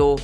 2،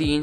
3،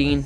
3،